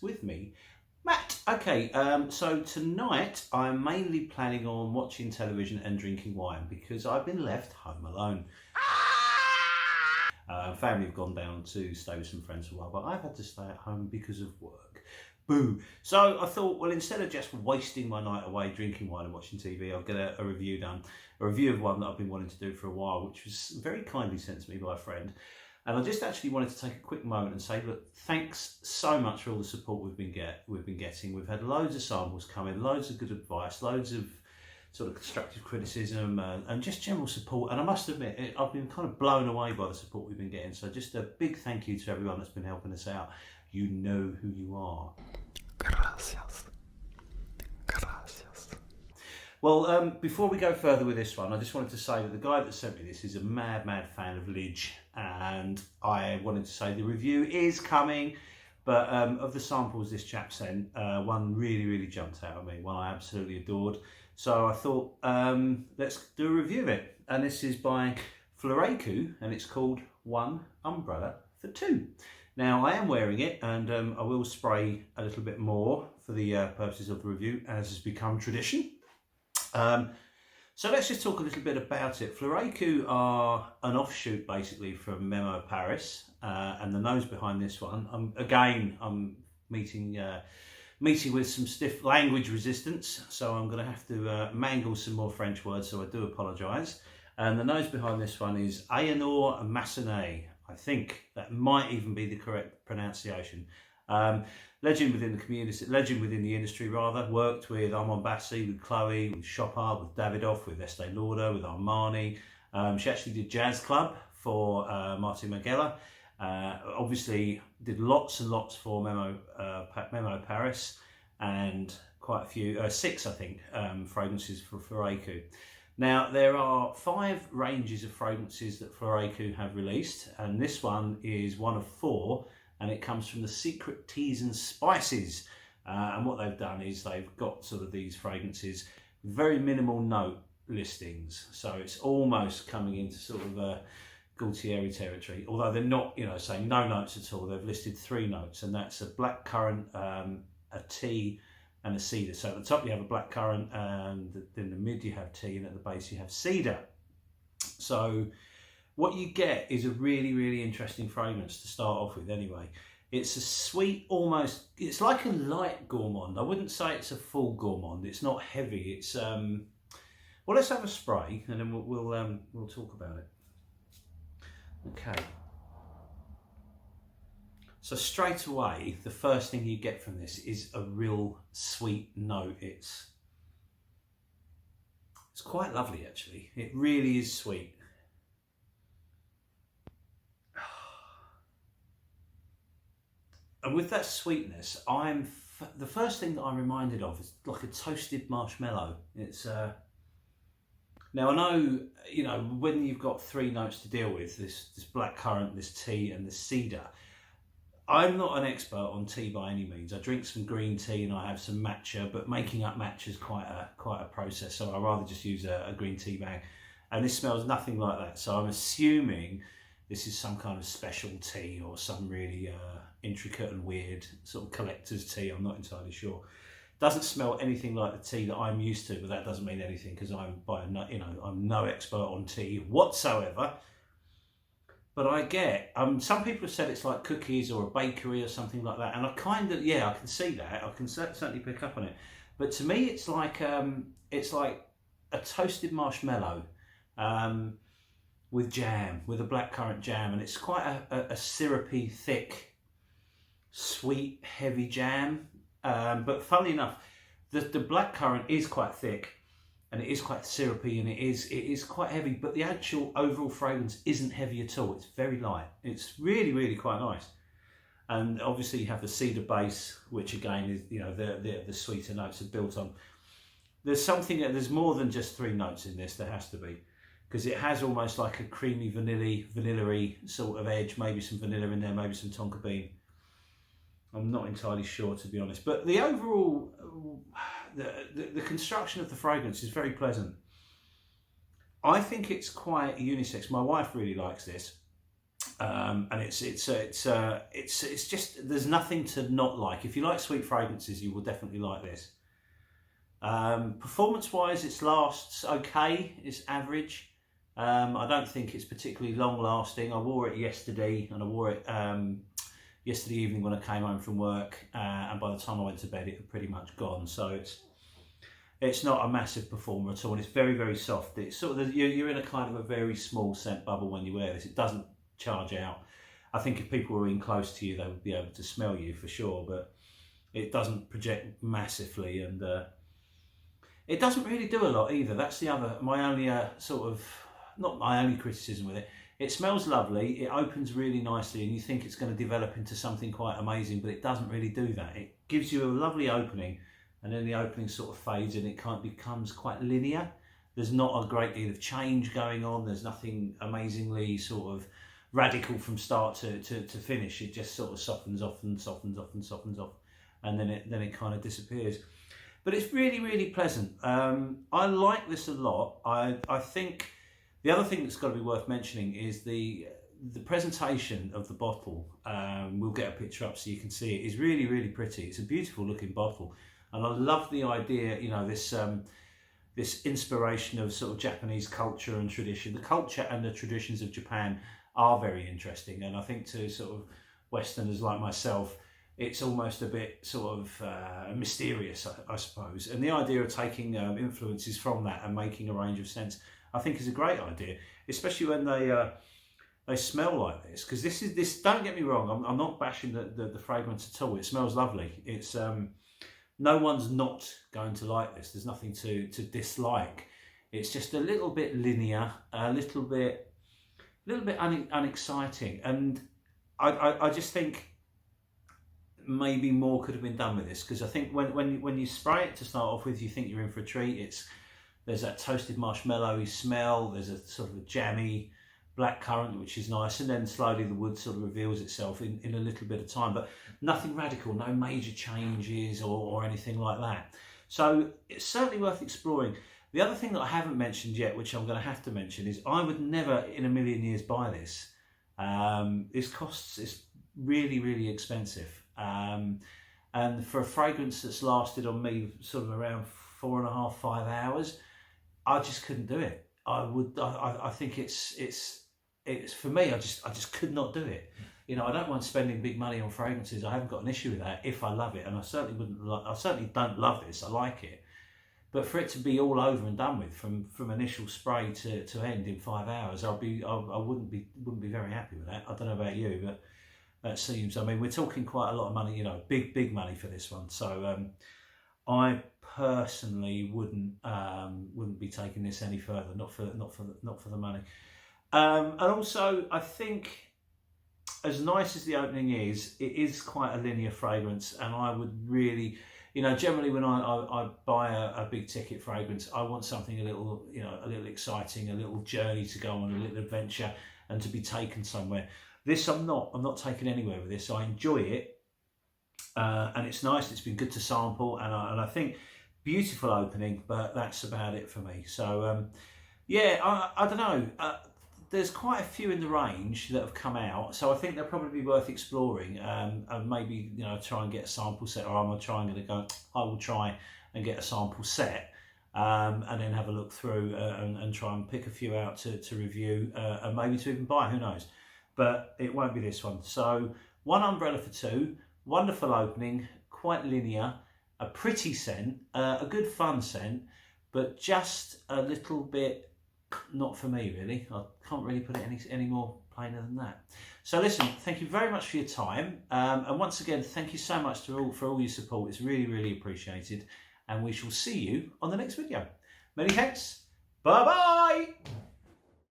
with me, Matt. Okay, so tonight I'm mainly planning on watching television and drinking wine because I've been left home alone. Family have gone down to stay with some friends for a while, but I've had to stay at home because of work. Boo. So I thought, well, instead of just wasting my night away drinking wine and watching TV, I'll get a review done. A review of one that I've been wanting to do for a while, which was very kindly sent to me by a friend. And I just actually wanted to take a quick moment and say, look, thanks so much for all the support we've been getting. We've had loads of samples come in, loads of good advice, loads of sort of constructive criticism and just general support. And I must admit, I've been kind of blown away by the support we've been getting. So just a big thank you to everyone that's been helping us out. You know who you are. Gracias. Gracias. Well, before we go further with this one, I just wanted to say that the guy that sent me this is a mad fan of Lidge, and I wanted to say the review is coming, but of the samples this chap sent, one really jumped out at me, one I absolutely adored. So I thought, let's do a review of it. And this is by Floraïku, and it's called One Umbrella for Two. Now, I am wearing it, and I will spray a little bit more for the purposes of the review, as has become tradition. So let's just talk a little bit about it. Floraïku are an offshoot, basically, from Memo Paris, and the nose behind this one. I'm meeting with some stiff language resistance, so I'm going to have to mangle some more French words, so I do apologise. And the nose behind this one is Ayanor Massenet. I think that might even be the correct pronunciation. Legend within the community, legend within the industry rather. Worked with Armand Bassi, with Chloe, with Chopard, with Davidoff, with Estee Lauder, with Armani. She actually did Jazz Club for Martin Margiela. Obviously did lots and lots for Memo Paris, and quite a few, 6 I think, fragrances for Floraïku. Now there are 5 ranges of fragrances that Floraïku have released, and this one is one of 4, and it comes from the Secret Teas and Spices. And what they've done is they've got sort of these fragrances, very minimal note listings, so it's almost coming into sort of a Gaultieri territory, although they're not, saying no notes at all. They've listed 3 notes, and that's a blackcurrant, a tea, and a cedar. So at the top you have a blackcurrant, and in the mid you have tea, and at the base you have cedar. So what you get is a really interesting fragrance to start off with anyway. It's a sweet, almost, it's like a light gourmand. I wouldn't say it's a full gourmand. It's not heavy. It's, well, let's have a spray, and then we'll talk about it. Okay. So straight away, the first thing you get from this is a real sweet note. It's quite lovely, actually. It really is sweet. And with that sweetness, the first thing that I'm reminded of is like a toasted marshmallow. It's now I know, when you've got 3 notes to deal with, this blackcurrant, this tea, and this cedar. I'm not an expert on tea by any means. I drink some green tea and I have some matcha, but making up matcha is quite a process. So I rather just use a green tea bag, and this smells nothing like that. So I'm assuming this is some kind of special tea or some really intricate and weird sort of collector's tea. I'm not entirely sure. Doesn't smell anything like the tea that I'm used to, but that doesn't mean anything because I'm no expert on tea whatsoever. But I get, some people have said it's like cookies or a bakery or something like that, and I kind of, I can see that. I can certainly pick up on it. But to me, it's like a toasted marshmallow with jam, with a blackcurrant jam, and it's quite a syrupy, thick, sweet, heavy jam. But funnily enough, the blackcurrant is quite thick, and it is quite syrupy, and it is quite heavy, but the actual overall fragrance isn't heavy at all. It's very light. It's really quite nice. And obviously you have the cedar base, which again is, the sweeter notes are built on. There's more than just 3 notes in this. There has to be, because it has almost like a creamy vanilla-y sort of edge, maybe some vanilla in there, maybe some tonka bean. I'm not entirely sure, to be honest, but the overall, the construction of the fragrance is very pleasant. I think it's quite unisex. My wife really likes this, And it's just, there's nothing to not like. If you like sweet fragrances, you will definitely like this. Performance wise, it lasts okay, it's average. I don't think it's particularly long lasting. I wore it yesterday, and I wore it yesterday evening when I came home from work, and by the time I went to bed it had pretty much gone. So it's not a massive performer at all, and it's very, very soft. It's sort of, you're in a kind of a very small scent bubble when you wear this. It doesn't charge out. I think if people were in close to you, they would be able to smell you for sure, but it doesn't project massively, and it doesn't really do a lot either. That's the other, my only not my only criticism with it. It smells lovely, it opens really nicely, and you think it's going to develop into something quite amazing, but it doesn't really do that. It gives you a lovely opening, and then the opening sort of fades and it kind of becomes quite linear. There's not a great deal of change going on. There's nothing amazingly sort of radical from start to finish. It just sort of softens off and softens off and softens off, and then it kind of disappears. But it's really, really pleasant. I like this a lot. I think the other thing that's got to be worth mentioning is the presentation of the bottle. We'll get a picture up so you can see it. Is really, really pretty. It's a beautiful looking bottle, and I love the idea. You know, this inspiration of sort of Japanese culture and tradition. The culture and the traditions of Japan are very interesting, and I think to sort of Westerners like myself, it's almost a bit sort of mysterious, I suppose. And the idea of taking influences from that and making a range of scents, I think, is a great idea, especially when they smell like this. Because this. Don't get me wrong, I'm not bashing the fragrance at all. It smells lovely. It's no one's not going to like this. There's nothing to dislike. It's just a little bit linear, a little bit unexciting, and I just think maybe more could have been done with this, because I think when you spray it to start off with, you think you're in for a treat. There's that toasted marshmallowy smell, there's a sort of a jammy blackcurrant, which is nice, and then slowly the wood sort of reveals itself in a little bit of time, but nothing radical, no major changes or anything like that. So it's certainly worth exploring. The other thing that I haven't mentioned yet, which I'm going to have to mention, is I would never in a million years buy this. It's really, really expensive. And for a fragrance that's lasted on me sort of around 4.5, 5 hours, I just couldn't do it. I think it's for me. I just could not do it. You know, I don't mind spending big money on fragrances. I haven't got an issue with that if I love it, and I certainly don't love this. I like it, but for it to be all over and done with from initial spray to end in 5 hours, I wouldn't be very happy with that. I don't know about you, but that seems, I mean, we're talking quite a lot of money, you know, big money for this one. So I personally wouldn't be taking this any further, not for the money. And also, I think, as nice as the opening is, it is quite a linear fragrance, and I would really, you know, generally when I buy a big ticket fragrance, I want something a little exciting, a little journey to go on, a little adventure, and to be taken somewhere. This I'm not taken anywhere with this. I enjoy it, and it's nice. It's been good to sample, and I think beautiful opening, but that's about it for me. So yeah, I don't know. There's quite a few in the range that have come out, so I think they're probably worth exploring, and maybe, you know, try and get a sample set, or I will try and get a sample set, and then have a look through and try and pick a few out to review, and maybe to even buy. Who knows? But it won't be this one. So one umbrella for two, wonderful opening, quite linear, a pretty scent, a good fun scent, but just a little bit not for me, really. I can't really put it any more plainer than that. So listen, thank you very much for your time, and once again, thank you so much for all your support. It's really, really appreciated, and we shall see you on the next video. Many thanks. Bye bye.